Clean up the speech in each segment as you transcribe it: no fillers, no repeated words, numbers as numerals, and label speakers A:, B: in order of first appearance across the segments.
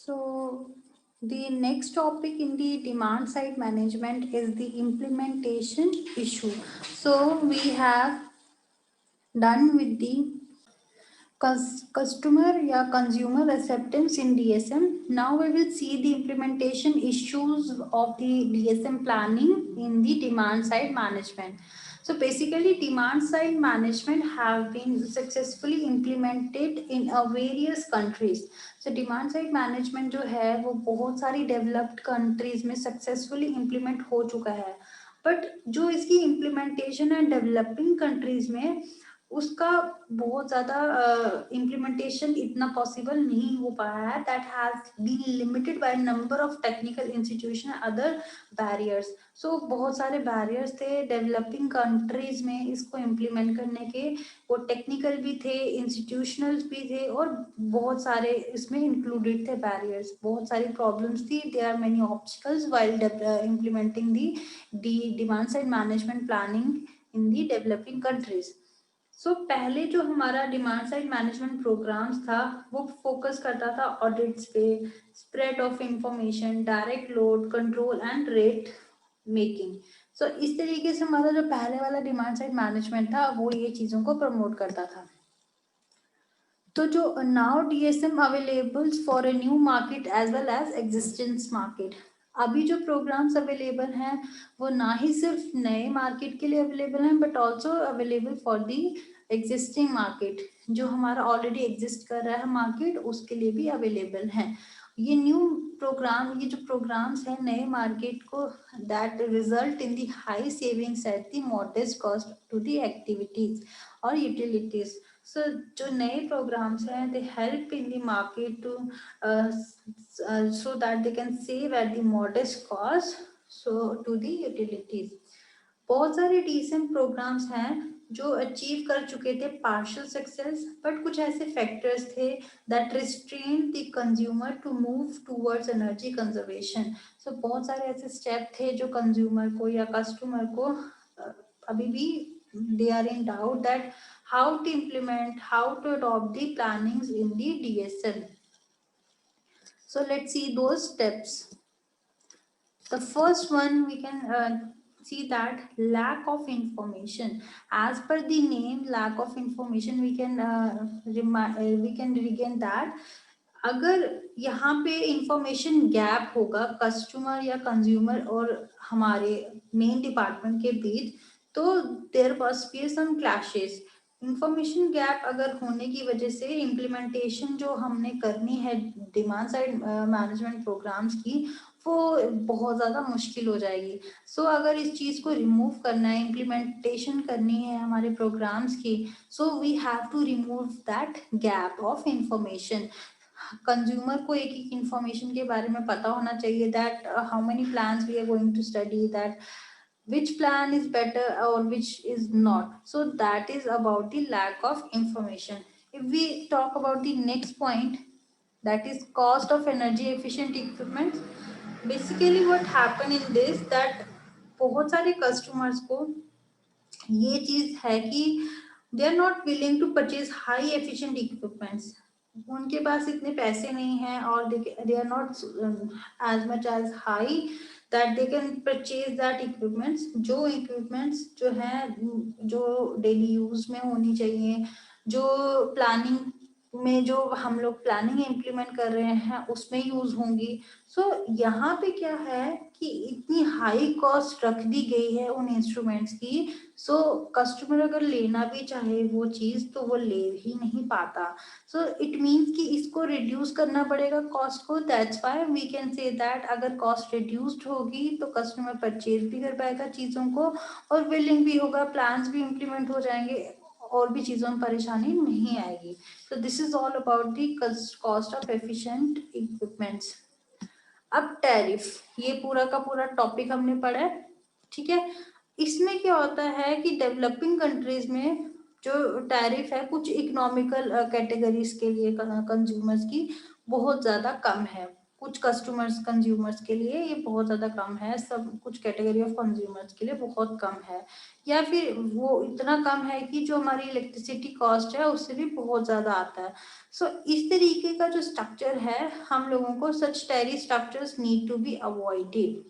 A: So the next topic in the demand side management is the implementation issue. So we have done with the customer या consumer acceptance in DSM. Now we will see the implementation issues of the DSM planning in the demand side management. So basically demand side management have been successfully implemented in various countries. So demand side management जो है वो बहुत सारी developed countries में successfully implement हो चुका है, but जो इसकी implementation है developing countries में उसका बहुत ज़्यादा इम्प्लीमेंटेशन इतना पॉसिबल नहीं हो पाया है. That has been limited by number of technical institution other barriers. So बहुत सारे बैरियर्स थे डेवलपिंग कंट्रीज में इसको इम्प्लीमेंट करने के. वो टेक्निकल भी थे, इंस्टीट्यूशनल भी थे, और बहुत सारे इसमें इंक्लूडेड थे बैरियर्स. बहुत सारी प्रॉब्लम्स थी. There are many obstacles while implementing the demand side management planning in the developing countries. So पहले जो हमारा डिमांड साइड मैनेजमेंट प्रोग्राम्स था वो फोकस करता था ऑडिट्स पे, spread of information, direct load control and rate making. So इस तरीके से हमारा जो पहले वाला डिमांड साइड मैनेजमेंट था वो ये चीज़ों को प्रमोट करता था. तो जो now DSM availables for a new market as well as existence market. अभी जो प्रोग्राम्स अवेलेबल हैं वो ना ही सिर्फ नए मार्केट के लिए अवेलेबल हैं but also available for the existing market. जो हमारा ऑलरेडी एग्जिस्ट कर रहा है मार्केट उसके लिए भी अवेलेबल हैं. ये न्यू प्रोग्राम, ये जो प्रोग्राम्स हैं नए मार्केट को, that result in the high savings at the modest cost to the activities और यूटिलिटीज. So जो नए programs हैं they help in the market to so that they can save at the modest cost so to the utilities. बहुत सारे decent programs हैं जो achieve कर चुके थे partial success, बट कुछ ऐसे factors थे that restrained the consumer to move towards energy conservation. So बहुत सारे ऐसे step थे जो consumer को या customer को अभी भी they are in doubt that how to implement, how to adopt the plannings in the DSM. So let's see those steps. The first one we can see that lack of information. As per the name, lack of information, we can regain that. अगर यहाँ पे information gap होगा customer या consumer और हमारे main department के बीच, तो there must be some clashes. Information gap अगर होने की वजह से इम्प्लीमेंटेशन जो हमने करनी है डिमांड साइड मैनेजमेंट प्रोग्राम्स की वो बहुत ज़्यादा मुश्किल हो जाएगी. सो अगर इस चीज़ को रिमूव करना है, इम्प्लीमेंटेशन करनी है हमारे प्रोग्राम्स की, so we have to remove that gap of information. Consumer को एक एक इंफॉर्मेशन के बारे में पता होना चाहिए. That how many plans we are going to study, that which plan is better or which is not. So that is about the lack of information. If we talk about the next point, that is cost of energy efficient equipment. Basically what happen in this that बहुत सारे customers को ये चीज है कि they are not willing to purchase high efficient equipments. उनके पास इतने पैसे नहीं हैं और they are not as much as high that they can purchase that equipments. जो equipments जो हैं जो daily use में होनी चाहिए, जो planning में जो हम लोग प्लानिंग इम्प्लीमेंट कर रहे हैं उसमें यूज होंगी. सो यहाँ पे क्या है कि इतनी हाई कॉस्ट रख दी गई है उन इंस्ट्रूमेंट्स की. सो कस्टमर अगर लेना भी चाहे वो चीज तो वो ले ही नहीं पाता. सो इट मीन्स कि इसको रिड्यूस करना पड़ेगा कॉस्ट को. That's why we can say that अगर कॉस्ट रिड्यूस्ड होगी तो कस्टमर परचेज भी कर पाएगा चीज़ों को और विलिंग भी होगा, प्लान्स भी इम्प्लीमेंट हो जाएंगे और भी चीज़ों में परेशानी नहीं आएगी. तो this is all about the cost of efficient equipments. अब टैरिफ, ये पूरा का पूरा टॉपिक हमने पढ़ा है. ठीक है, इसमें क्या होता है कि डेवलपिंग कंट्रीज में जो टैरिफ है कुछ इकोनॉमिकल कैटेगरीज के लिए कंज्यूमर्स की बहुत ज़्यादा कम है. कुछ कस्टमर्स कंज्यूमर्स के लिए ये बहुत ज़्यादा कम है, सब कुछ कैटेगरी ऑफ कंज्यूमर्स के लिए बहुत कम है, या फिर वो इतना कम है कि जो हमारी इलेक्ट्रिसिटी कॉस्ट है उससे भी बहुत ज़्यादा आता है। सो इस तरीके का जो स्ट्रक्चर है, हम लोगों को सच टेरी structures need to be avoided.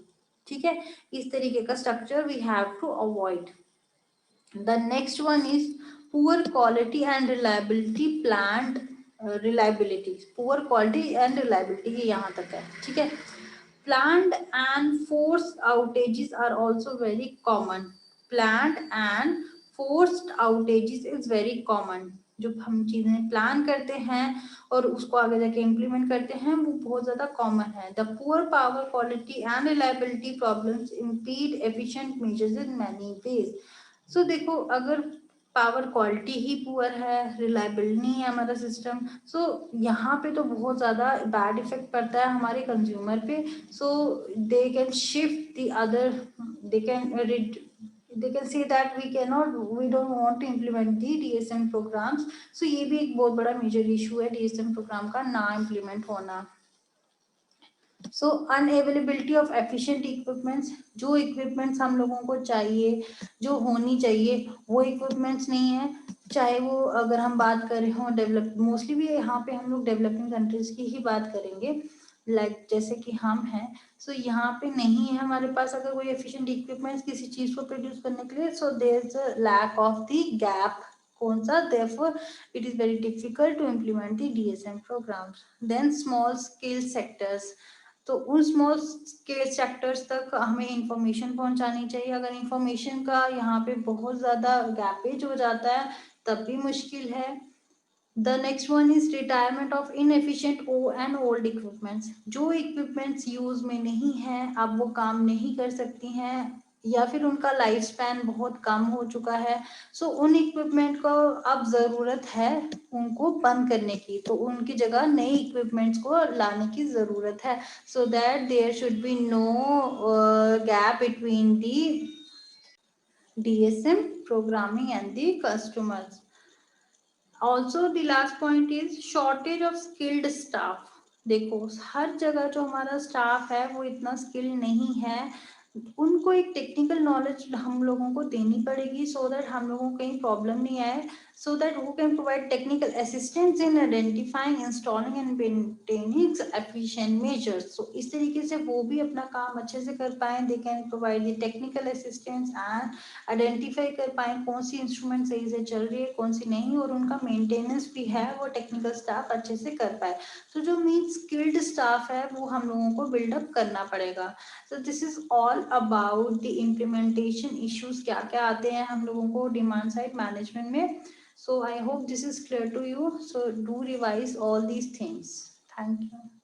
A: ठीक है, इस तरीके का structure we have to avoid. The next one is poor quality and reliability planned reliability, poor quality and reliability ये यहाँ तक है। ठीक है, planned and forced outages are also very common, planned and forced outages is very common। जो हम चीजें plan करते हैं और उसको आगे जाके इम्प्लीमेंट करते हैं वो बहुत ज्यादा कॉमन है। The poor power quality and reliability problems impede efficient measures in many ways. So देखो, अगर पावर क्वालिटी ही पुअर है, रिलायबल नहीं है हमारा सिस्टम, सो यहाँ पे तो बहुत ज़्यादा बैड इफेक्ट पड़ता है हमारे कंज्यूमर पे। So they can shift the other, they can say that we don't want to implement the DSM programs. So ये भी एक बहुत बड़ा मेजर इशू है डीएसएम प्रोग्राम का ना इम्प्लीमेंट होना। So unavailability of efficient equipments, जो इक्विपमेंट्स हम लोगों को चाहिए, जो होनी चाहिए, वो इक्विपमेंट्स नहीं है। चाहे वो अगर हम बात कर रहे हो डेवलप, मोस्टली भी यहाँ पे हम लोग डेवलपिंग कंट्रीज की ही बात करेंगे, लाइक जैसे कि हम हैं। सो यहाँ पे नहीं है हमारे पास अगर कोई एफिशिएंट इक्विपमेंट्स किसी चीज को प्रोड्यूस करने के लिए, so there is a lack of the gap. कौन सा? Therefore it is very difficult to implement the DSM programmes. Then small scale sectors, तो उन स्मॉल स्केल सेक्टर्स तक हमें इंफॉर्मेशन पहुंचानी चाहिए। अगर इंफॉर्मेशन का यहाँ पे बहुत ज़्यादा गैपेज हो जाता है तब भी मुश्किल है। The next one is retirement of inefficient and old equipments, जो इक्विपमेंट्स यूज में नहीं है, अब वो काम नहीं कर सकती हैं या फिर उनका लाइफ स्पैन बहुत कम हो चुका है। सो उन इक्विपमेंट को अब ज़रूरत है उनको बंद करने की, तो उनकी जगह नए इक्विपमेंट्स को लाने की ज़रूरत है, so that there should be no gap between the DSM programming and the customers. Also the last point is shortage of skilled staff. देखो, हर जगह जो हमारा स्टाफ है वो इतना स्किल्ड नहीं है, उनको एक टेक्निकल नॉलेज हम लोगों को देनी पड़ेगी सो दैट हम लोगों को कहीं प्रॉब्लम नहीं आए, सो दैट वो can provide technical assistance in identifying, installing and maintaining efficient measures. So इस तरीके से वो भी अपना काम अच्छे से कर पाए, they can provide the technical assistance and identify कर पाए कौन सी इंस्ट्रूमेंट सही से चल रही है कौन सी नहीं, और उनका मेंटेनेंस भी है वो टेक्निकल स्टाफ अच्छे से कर पाए। तो जो मीन स्किल्ड स्टाफ है वो हम लोगों को बिल्डअप करना पड़ेगा। So this is all about the implementation issues, क्या क्या आते हैं हम लोगों को डिमांड साइड मैनेजमेंट में। So I hope this is clear to you, so do revise all these things. Thank you.